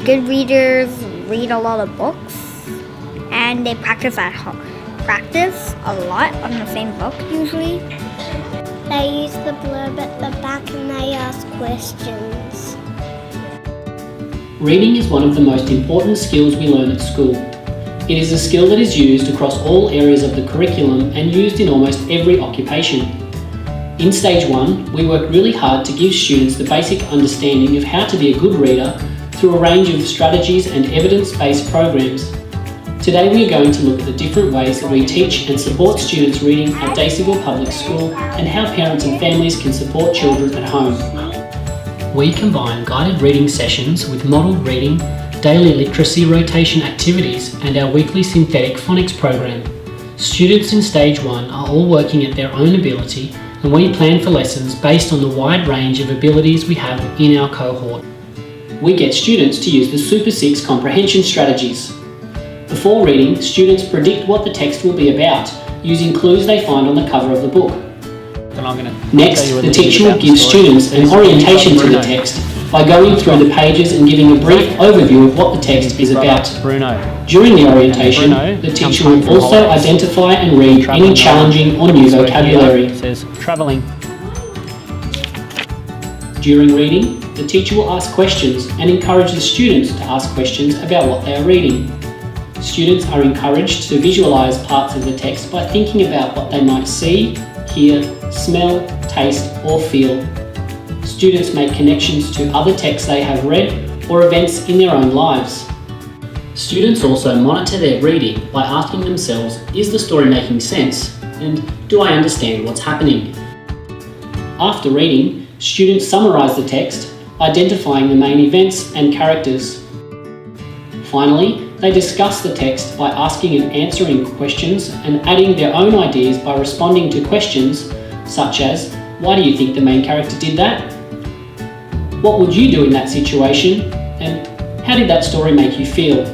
Good readers read a lot of books, and they practice at home. Practice a lot on the same book usually. They use the blurb at the back and they ask questions. Reading is one of the most important skills we learn at school. It is a skill that is used across all areas of the curriculum and used in almost every occupation. In Stage 1, we work really hard to give students the basic understanding of how to be a good reader through a range of strategies and evidence-based programs. Today we are going to look at the different ways that we teach and support students reading at Daceyville Public School and how parents and families can support children at home. We combine guided reading sessions with modelled reading, daily literacy rotation activities and our weekly synthetic phonics program. Students in Stage 1 are all working at their own ability, and we plan for lessons based on the wide range of abilities we have in our cohort. We get students to use the Super 6 comprehension strategies. Before reading, students predict what the text will be about using clues they find on the cover of the book. Next, the teacher will give students an orientation to the text by going through the pages and giving a brief overview of what the text is about. During the orientation, the teacher will also identify and read any challenging or new vocabulary. During reading, the teacher will ask questions and encourage the students to ask questions about what they are reading. Students are encouraged to visualise parts of the text by thinking about what they might see, hear, smell, taste or feel. Students make connections to other texts they have read or events in their own lives. Students also monitor their reading by asking themselves, is the story making sense? And do I understand what's happening? After reading, students summarise the text, identifying the main events and characters. Finally, they discuss the text by asking and answering questions and adding their own ideas by responding to questions such as, why do you think the main character did that? What would you do in that situation? And how did that story make you feel?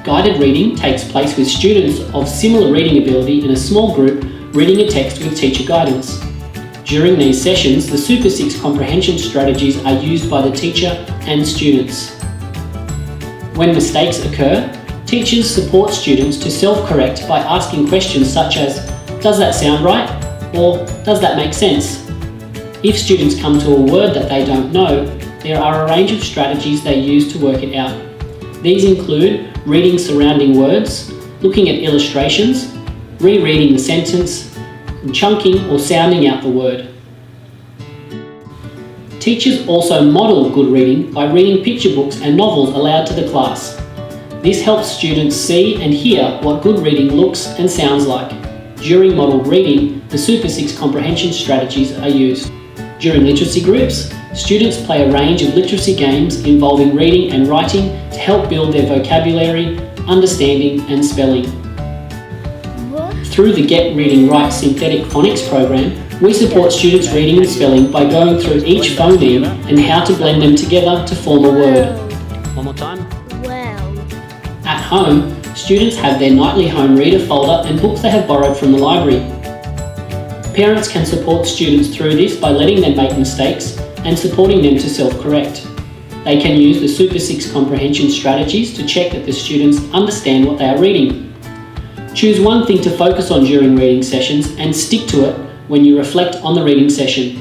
Guided reading takes place with students of similar reading ability in a small group reading a text with teacher guidance. During these sessions, the Super 6 comprehension strategies are used by the teacher and students. When mistakes occur, teachers support students to self-correct by asking questions such as, does that sound right? Or does that make sense? If students come to a word that they don't know, there are a range of strategies they use to work it out. These include reading surrounding words, looking at illustrations, rereading the sentence, and chunking or sounding out the word. Teachers also model good reading by reading picture books and novels aloud to the class. This helps students see and hear what good reading looks and sounds like. During modelled reading, the Super 6 comprehension strategies are used. During literacy groups, students play a range of literacy games involving reading and writing to help build their vocabulary, understanding and spelling. Through the Get Reading Right synthetic phonics program, we support students reading and spelling by going through each phoneme and how to blend them together to form a word. One more time. At home, students have their nightly home reader folder and books they have borrowed from the library. Parents can support students through this by letting them make mistakes and supporting them to self-correct. They can use the Super 6 comprehension strategies to check that the students understand what they are reading. Choose one thing to focus on during reading sessions and stick to it when you reflect on the reading session.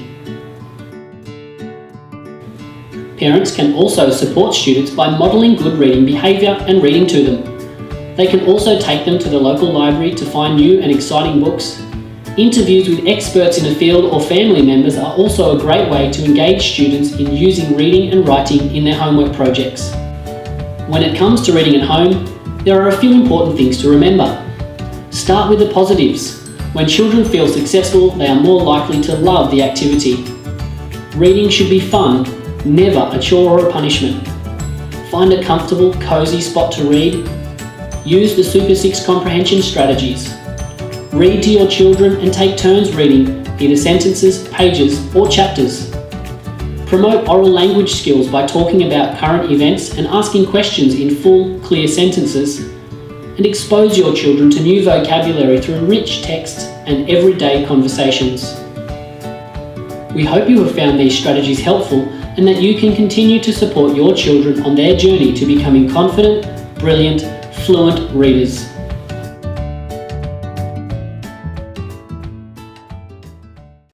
Parents can also support students by modelling good reading behaviour and reading to them. They can also take them to the local library to find new and exciting books. Interviews with experts in a field or family members are also a great way to engage students in using reading and writing in their homework projects. When it comes to reading at home, there are a few important things to remember. Start with the positives. When children feel successful, they are more likely to love the activity. Reading should be fun, never a chore or a punishment. Find a comfortable, cosy spot to read. Use the Super 6 comprehension strategies. Read to your children and take turns reading, either sentences, pages, or chapters. Promote oral language skills by talking about current events and asking questions in full, clear sentences. And expose your children to new vocabulary through rich texts and everyday conversations. We hope you have found these strategies helpful and that you can continue to support your children on their journey to becoming confident, brilliant, fluent readers.